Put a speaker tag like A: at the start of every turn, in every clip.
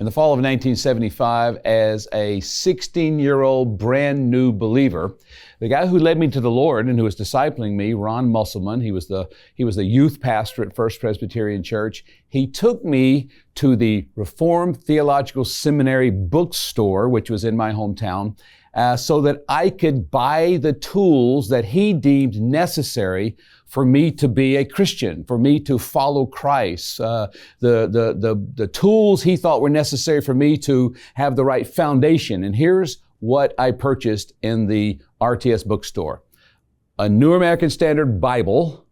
A: In the fall of 1975, as a 16-year-old brand new believer, the guy who led me to the Lord and who was discipling me, Ron Musselman, he was the youth pastor at First Presbyterian Church. He took me to the Reformed Theological Seminary bookstore, which was in my hometown, so that I could buy the tools that he deemed necessary for me to be a Christian, for me to follow Christ. The tools he thought were necessary for me to have the right foundation. And here's what I purchased in the RTS bookstore: a New American Standard Bible,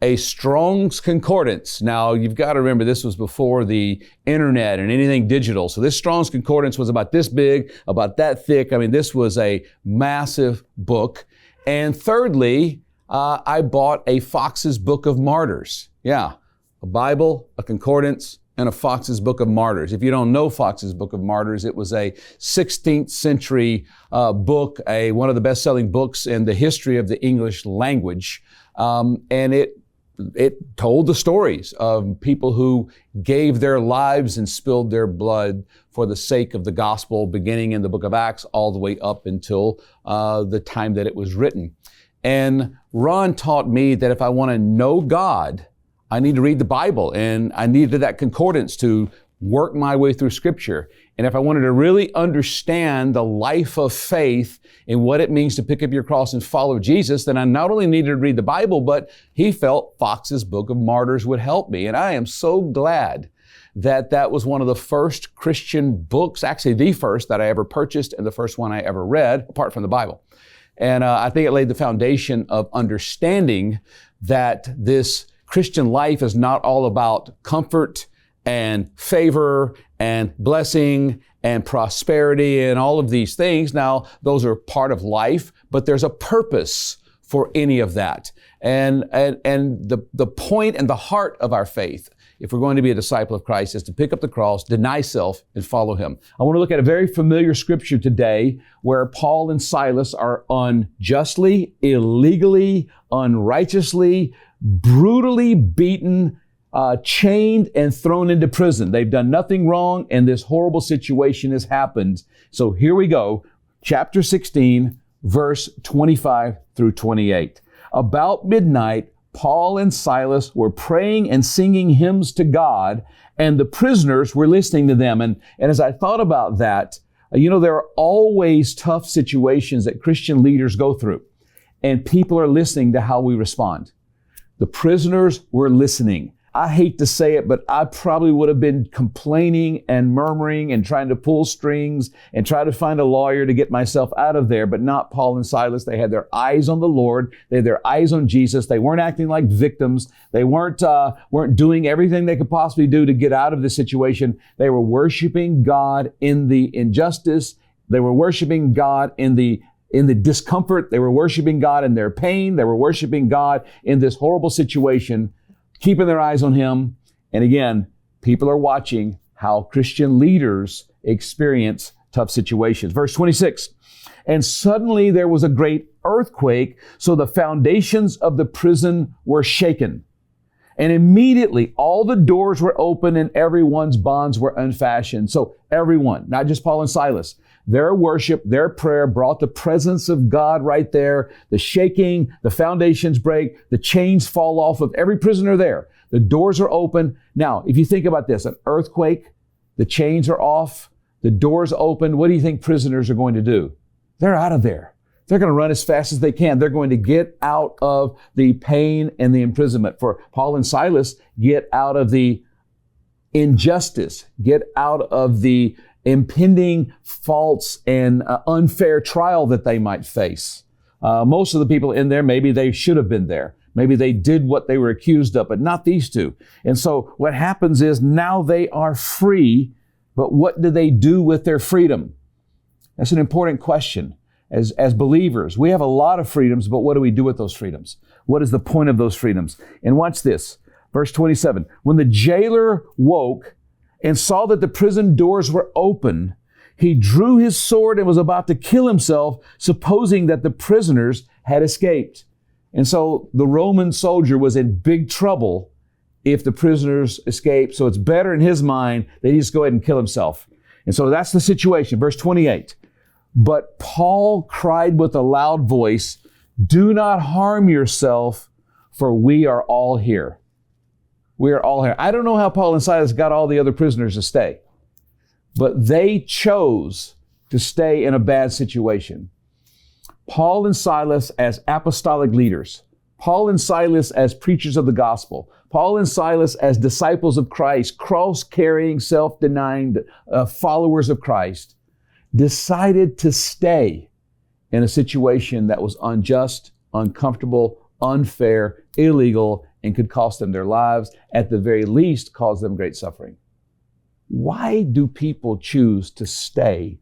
A: a Strong's Concordance. Now, you've got to remember, this was before the internet and anything digital. So this Strong's Concordance was about this big, about that thick. I mean, this was a massive book. And thirdly, I bought a Fox's Book of Martyrs. Yeah, a Bible, a concordance, and a Fox's Book of Martyrs. If you don't know Fox's Book of Martyrs, it was a 16th century book, one of the best-selling books in the history of the English language. And it told the stories of people who gave their lives and spilled their blood for the sake of the gospel, beginning in the book of Acts all the way up until the time that it was written. And Ron taught me that if I want to know God, I need to read the Bible, and I needed that concordance to work my way through Scripture. And if I wanted to really understand the life of faith and what it means to pick up your cross and follow Jesus, then I not only needed to read the Bible, but he felt Fox's Book of Martyrs would help me. And I am so glad that that was one of the first Christian books, actually the first that I ever purchased and the first one I ever read, apart from the Bible. And I think it laid the foundation of understanding that this Christian life is not all about comfort and favor and blessing and prosperity and all of these things. Now, those are part of life, but there's a purpose for any of that. And the point and the heart of our faith, if we're going to be a disciple of Christ, is to pick up the cross, deny self, and follow him. I want to look at a very familiar scripture today where Paul and Silas are unjustly, illegally, unrighteously, brutally beaten, chained, and thrown into prison. They've done nothing wrong, and this horrible situation has happened. So here we go, chapter 16, verse 25 through 28. About midnight, Paul and Silas were praying and singing hymns to God, and the prisoners were listening to them. And as I thought about that, there are always tough situations that Christian leaders go through, and people are listening to how we respond. The prisoners were listening. I hate to say it, but I probably would have been complaining and murmuring and trying to pull strings and try to find a lawyer to get myself out of there, but not Paul and Silas. They had their eyes on the Lord. They had their eyes on Jesus. They weren't acting like victims. They weren't doing everything they could possibly do to get out of the situation. They were worshiping God in the injustice. They were worshiping God in the discomfort. They were worshiping God in their pain. They were worshiping God in this horrible situation, keeping their eyes on him. And again, people are watching how Christian leaders experience tough situations. Verse 26, and suddenly there was a great earthquake, so the foundations of the prison were shaken. And immediately all the doors were open and everyone's bonds were unfastened. So everyone, not just Paul and Silas, their worship, their prayer brought the presence of God right there. The shaking, the foundations break, the chains fall off of every prisoner there. The doors are open. Now, if you think about this, an earthquake, the chains are off, the doors open. What do you think prisoners are going to do? They're out of there. They're going to run as fast as they can. They're going to get out of the pain and the imprisonment. For Paul and Silas, get out of the injustice, get out of the impending false and unfair trial that they might face. Most of the people in there, maybe they should have been there. Maybe they did what they were accused of, but not these two. And so what happens is now they are free, but what do they do with their freedom? That's an important question. As believers, we have a lot of freedoms, but what do we do with those freedoms? What is the point of those freedoms? And watch this, verse 27. When the jailer woke and saw that the prison doors were open, he drew his sword and was about to kill himself, supposing that the prisoners had escaped. And so the Roman soldier was in big trouble if the prisoners escape. So it's better in his mind that he just go ahead and kill himself. And so that's the situation. Verse 28. But Paul cried with a loud voice, "Do not harm yourself, for we are all here." We are all here. I don't know how Paul and Silas got all the other prisoners to stay, but they chose to stay in a bad situation. Paul and Silas as apostolic leaders, Paul and Silas as preachers of the gospel, Paul and Silas as disciples of Christ, cross-carrying, self-denying followers of Christ, decided to stay in a situation that was unjust, uncomfortable, unfair, illegal, and could cost them their lives, at the very least cause them great suffering. Why do people choose to stay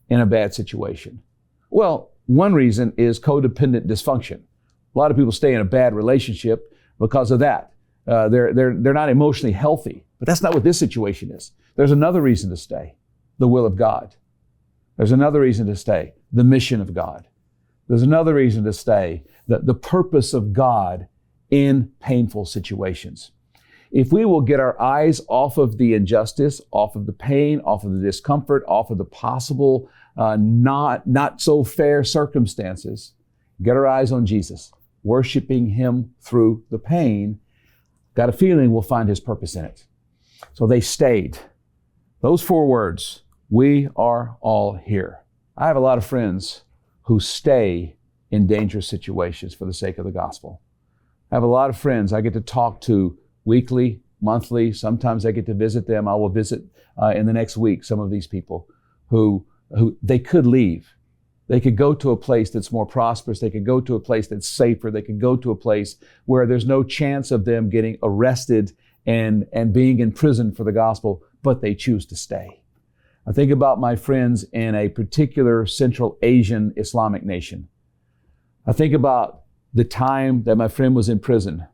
A: in a bad situation? Well, one reason is codependent dysfunction. A lot of people stay in a bad relationship because of that. They're not emotionally healthy, but that's not what this situation is. There's another reason to stay, the will of God. There's another reason to stay, the mission of God. There's another reason to stay, the purpose of God in painful situations. If we will get our eyes off of the injustice, off of the pain, off of the discomfort, off of the possible not so fair circumstances, get our eyes on Jesus, worshiping Him through the pain, got a feeling we'll find His purpose in it. So they stayed. Those 4 words, we are all here. I have a lot of friends who stay in dangerous situations for the sake of the gospel. I have a lot of friends I get to talk to weekly, monthly. Sometimes I get to visit them. I will visit in the next week some of these people who they could leave. They could go to a place that's more prosperous. They could go to a place that's safer. They could go to a place where there's no chance of them getting arrested and being in prison for the gospel, but they choose to stay. I think about my friends in a particular Central Asian Islamic nation. I think about the time that my friend was in prison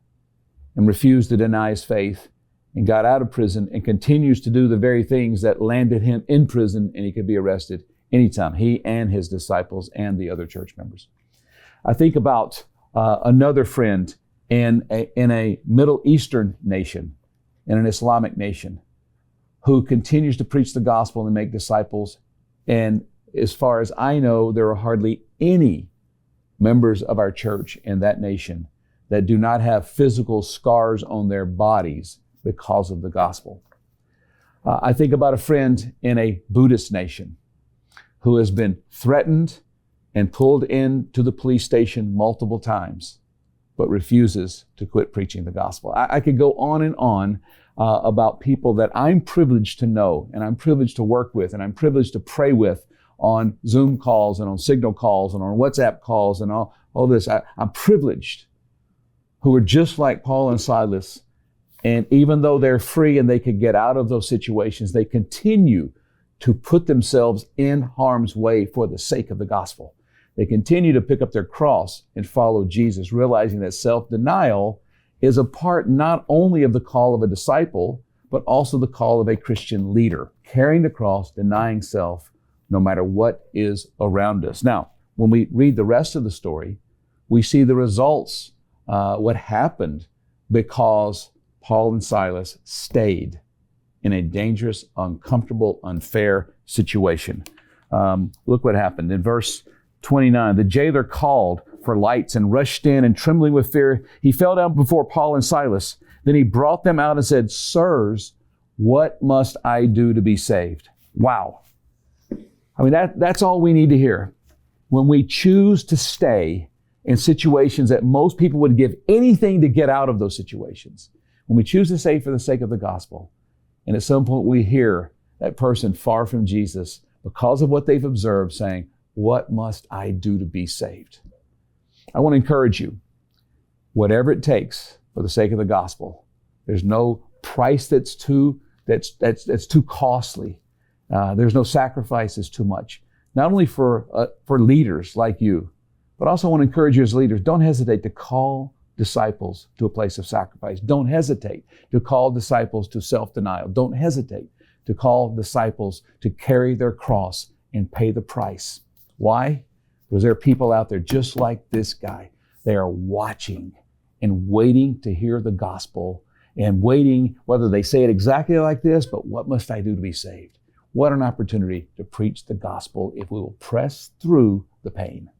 A: and refused to deny his faith and got out of prison and continues to do the very things that landed him in prison, and he could be arrested anytime, he and his disciples and the other church members. I think about another friend in a Middle Eastern nation, in an Islamic nation, who continues to preach the gospel and make disciples. And as far as I know, there are hardly any members of our church in that nation that do not have physical scars on their bodies because of the gospel. I think about a friend in a Buddhist nation who has been threatened and pulled into the police station multiple times, but refuses to quit preaching the gospel. I could go on and on about people that I'm privileged to know, and I'm privileged to work with, and I'm privileged to pray with on Zoom calls and on Signal calls and on WhatsApp calls and all this. I'm privileged, who are just like Paul and Silas. And even though they're free and they could get out of those situations, they continue to put themselves in harm's way for the sake of the gospel. They continue to pick up their cross and follow Jesus, realizing that self-denial is a part not only of the call of a disciple, but also the call of a Christian leader, carrying the cross, denying self, no matter what is around us. Now, when we read the rest of the story, we see the results, what happened because Paul and Silas stayed in a dangerous, uncomfortable, unfair situation. Look what happened. In verse 29, the jailer called for lights and rushed in, and trembling with fear, he fell down before Paul and Silas. Then he brought them out and said, "Sirs, what must I do to be saved?" Wow. I mean, that's all we need to hear. When we choose to stay in situations that most people would give anything to get out of those situations, when we choose to stay for the sake of the gospel, and at some point we hear that person far from Jesus because of what they've observed saying, "What must I do to be saved?" I want to encourage you, whatever it takes for the sake of the gospel. There's no price that's too costly. There's no sacrifice that's too much. Not only for leaders like you, but also I want to encourage you as leaders, don't hesitate to call disciples to a place of sacrifice. Don't hesitate to call disciples to self-denial. Don't hesitate to call disciples to carry their cross and pay the price. Why? Because there are people out there just like this guy. They are watching and waiting to hear the gospel and waiting, whether they say it exactly like this, but what must I do to be saved? What an opportunity to preach the gospel if we will press through the pain.